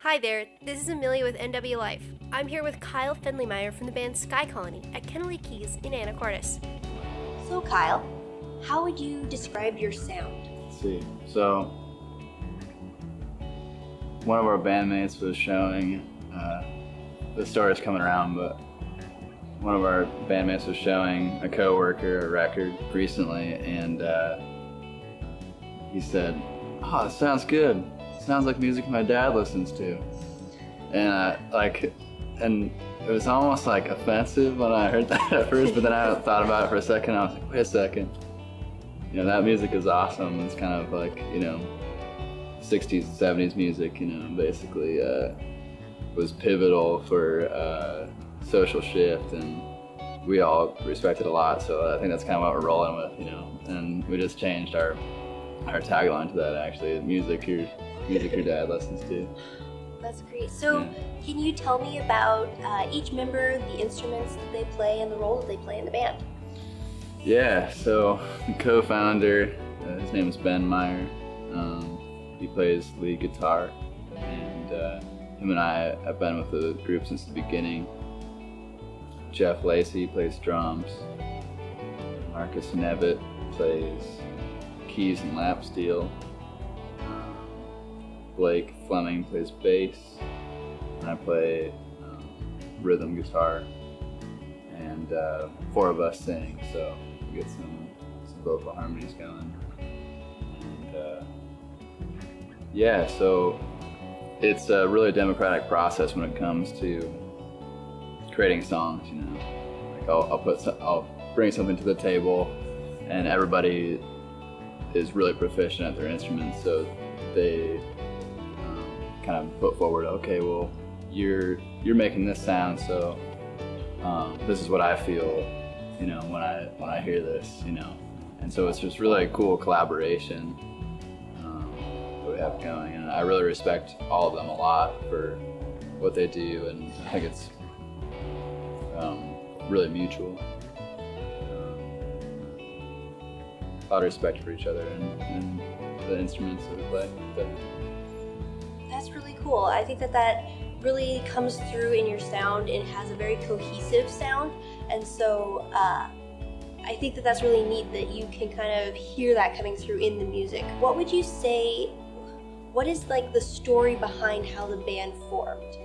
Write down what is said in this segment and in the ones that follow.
Hi there, this is Amelia with NW Life. I'm here with Kyle Findley-Meier from the band Sky Colony at Kennelly Keys in Anacortes. So Kyle, how would you describe your sound? Let's see. So, one of our bandmates was showing, the story's coming around, but one of our bandmates was showing a coworker a record recently, and he said, "Oh, it sounds good. Sounds like music my dad listens to." And and it was almost like offensive when I heard that at first, but then I thought about it for a second. I was like, wait a second, that music is awesome. It's kind of like 60s, 70s music, basically was pivotal for social shift, and we all respect it a lot. So I think that's kind of what we're rolling with, and we just changed our tagline to that, actually. Music your dad listens to. That's great. So can you tell me about each member, the instruments that they play, and the role that they play in the band? Yeah, so the co-founder, his name is Ben Meier. He plays lead guitar, and him and I have been with the group since the beginning. Jeff Lacey plays drums. Marcus Nevitt plays keys and lap steel. Blake Fleming plays bass, and I play rhythm guitar, and 4 of us sing, so we get some vocal harmonies going. And yeah, so it's a really democratic process when it comes to creating songs. Like I'll bring something to the table, and everybody is really proficient at their instruments, so they kind of put forward, okay, well, you're making this sound, so this is what I feel, when I hear this, and so it's just really a cool collaboration that we have going, and I really respect all of them a lot for what they do, and I think it's really mutual. A lot of respect for each other and the instruments that we play. That's really cool. I think that really comes through in your sound and has a very cohesive sound, and so I think that's really neat that you can kind of hear that coming through in the music. What would you say, what is like the story behind how the band formed?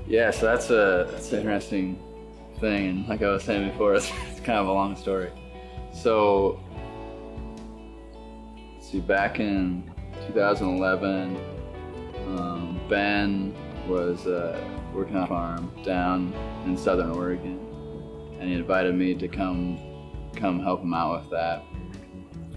Yeah, so that's an interesting thing, and like I was saying before, it's kind of a long story. So, let's see, back in 2011, Ben was working on a farm down in southern Oregon, and he invited me to come help him out with that.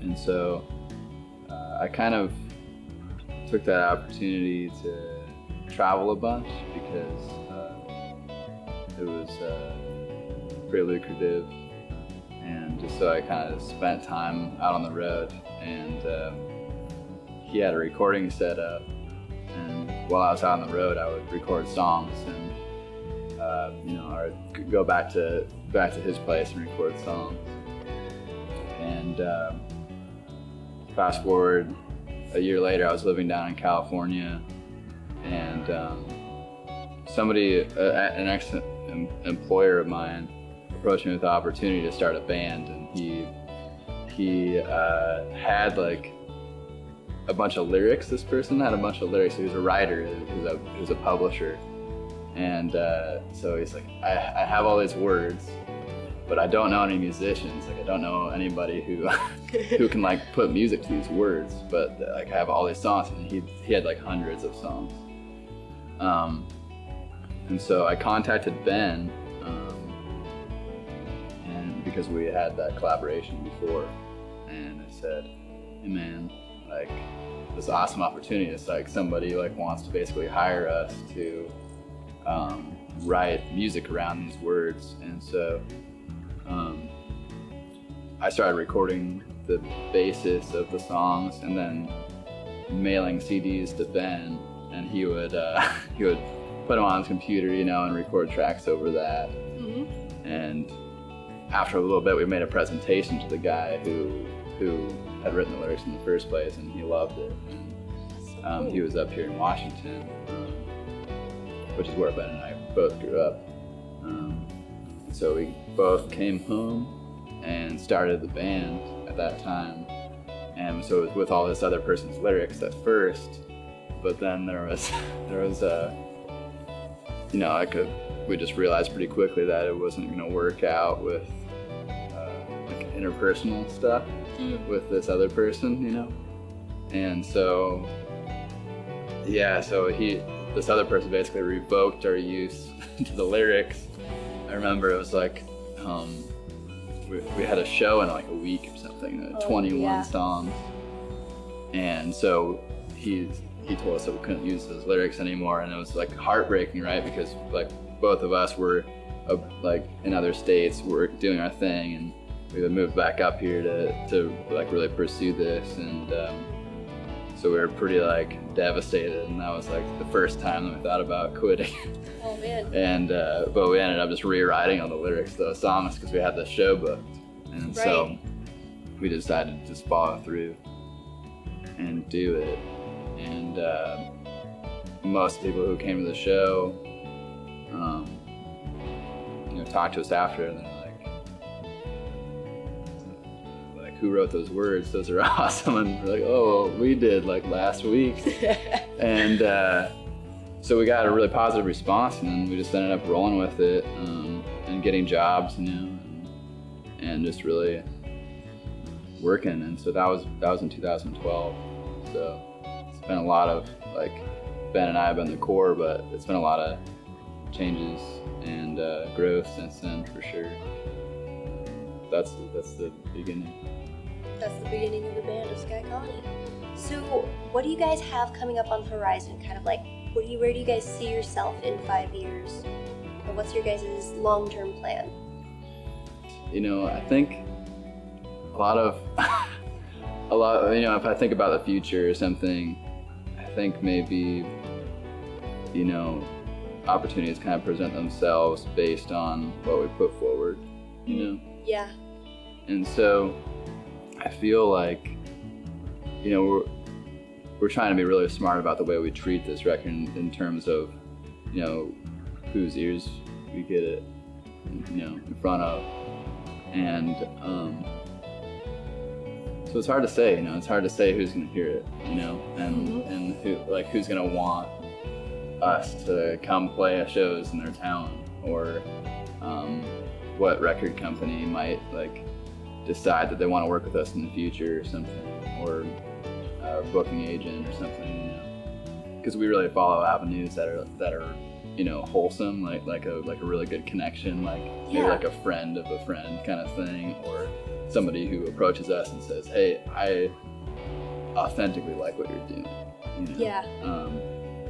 And so I kind of took that opportunity to travel a bunch because it was pretty lucrative, and just so I kind of spent time out on the road, and he had a recording set up, and while I was out on the road I would record songs, and I'd go back to his place and record songs. And fast forward a year later, I was living down in California, and somebody, an ex-employer of mine, approached me with the opportunity to start a band, and he had like a bunch of lyrics. This person had a bunch of lyrics. He was a writer, he was a publisher, and so he's like, I have all these words, but I don't know any musicians. Like, I don't know anybody who who can like put music to these words, but like I have all these songs, and he had like hundreds of songs. And so I contacted Ben, and because we had that collaboration before, and I said, hey man, like, this awesome opportunity. It's like somebody like wants to basically hire us to write music around these words. And so I started recording the basis of the songs and then mailing CDs to Ben, and he would put them on his computer, and record tracks over that. Mm-hmm. And after a little bit, we made a presentation to the guy who had written the lyrics in the first place, and he loved it. And, he was up here in Washington, which is where Ben and I both grew up. So we both came home and started the band at that time. And so it was with all this other person's lyrics at first, but then there was you know, we just realized pretty quickly that it wasn't gonna work out with like interpersonal stuff with this other person, you know? And so, yeah, so this other person basically revoked our use to the lyrics. I remember it was like, we had a show in like a week or something, 21 songs. And so he told us that we couldn't use those lyrics anymore, and it was like heartbreaking, right? Because like both of us were like in other states, we're doing our thing, and we had moved back up here to like really pursue this, and so we were pretty like devastated, and that was like the first time that we thought about quitting. Oh man. And but we ended up just rewriting all the lyrics to those songs because we had the show booked, and so we decided to just follow through and do it. And most people who came to the show, you know, talked to us after, and they're like, who wrote those words? Those are awesome. And we're like, oh, we did like last week. And so we got a really positive response, and then we just ended up rolling with it and getting jobs, you know, and just really working. And so that was in 2012. So it's been a lot of, like, Ben and I have been the core, but it's been a lot of changes and growth since then, for sure. That's the beginning. That's the beginning of the band of Skagit Colony. So what do you guys have coming up on the horizon? Kind of like, where do you guys see yourself in 5 years? Or what's your guys' long-term plan? You know, I think a lot, you know, if I think about the future or something, I think maybe, you know, opportunities kind of present themselves based on what we put forward, you know? Yeah. And so I feel like, you know, we're trying to be really smart about the way we treat this record in terms of, you know, whose ears we get it, you know, in front of. And so it's hard to say, you know, it's hard to say who's gonna hear it, you know, and who's gonna want us to come play shows in their town, or what record company might like decide that they want to work with us in the future or something, or a booking agent or something, you know, because we really follow avenues that are you know, wholesome, like a really good connection, like maybe like a friend of a friend kind of thing, or somebody who approaches us and says, hey, I authentically like what you're doing, you know? Yeah.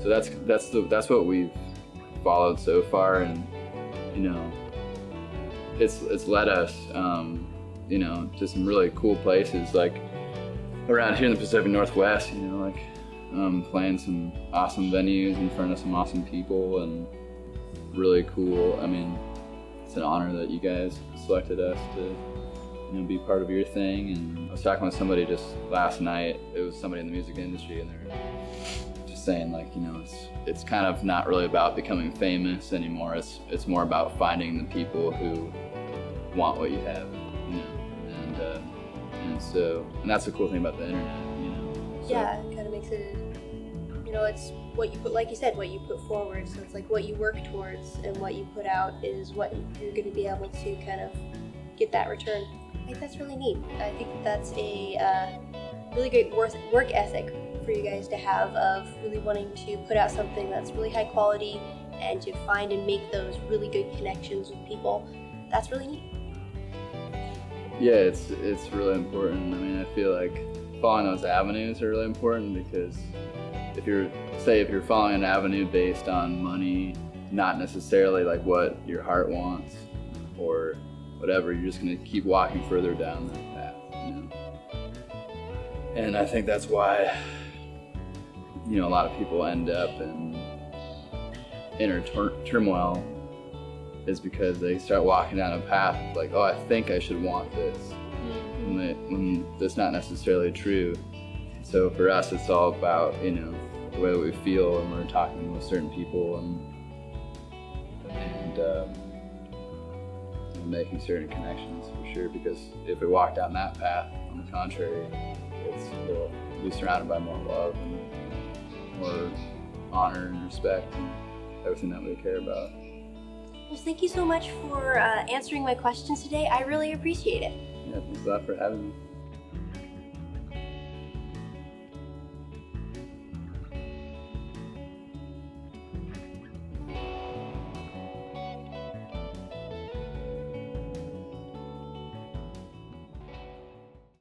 So that's what we've followed so far, and you know, it's led us you know, to some really cool places, like around here in the Pacific Northwest, you know, like playing some awesome venues in front of some awesome people, and really cool. I mean, it's an honor that you guys selected us to, you know, be part of your thing. And I was talking with somebody just last night. It was somebody in the music industry, and they're just saying, like, you know, it's kind of not really about becoming famous anymore. It's more about finding the people who want what you have, you know. And that's the cool thing about the internet, you know. So, yeah, it kind of makes it, you know, it's what you put, like you said, what you put forward. So it's like what you work towards and what you put out is what you're going to be able to kind of get that return. I think that's really neat. I think that's a really great work ethic for you guys to have, of really wanting to put out something that's really high quality and to find and make those really good connections with people. That's really neat. Yeah, it's really important. I mean, I feel like following those avenues are really important, because if you're following an avenue based on money, not necessarily like what your heart wants or whatever, you're just gonna keep walking further down that path, you know? And I think that's why, you know, a lot of people end up in inner turmoil, is because they start walking down a path of like, oh, I think I should want this, when that's not necessarily true. So for us, it's all about, you know, the way that we feel when we're talking with certain people, and and making certain connections for sure. Because if we walk down that path, on the contrary, we'll be surrounded by more love and more honor and respect and everything that we care about. Well, thank you so much for answering my questions today. I really appreciate it. Yeah, thanks a lot for having me.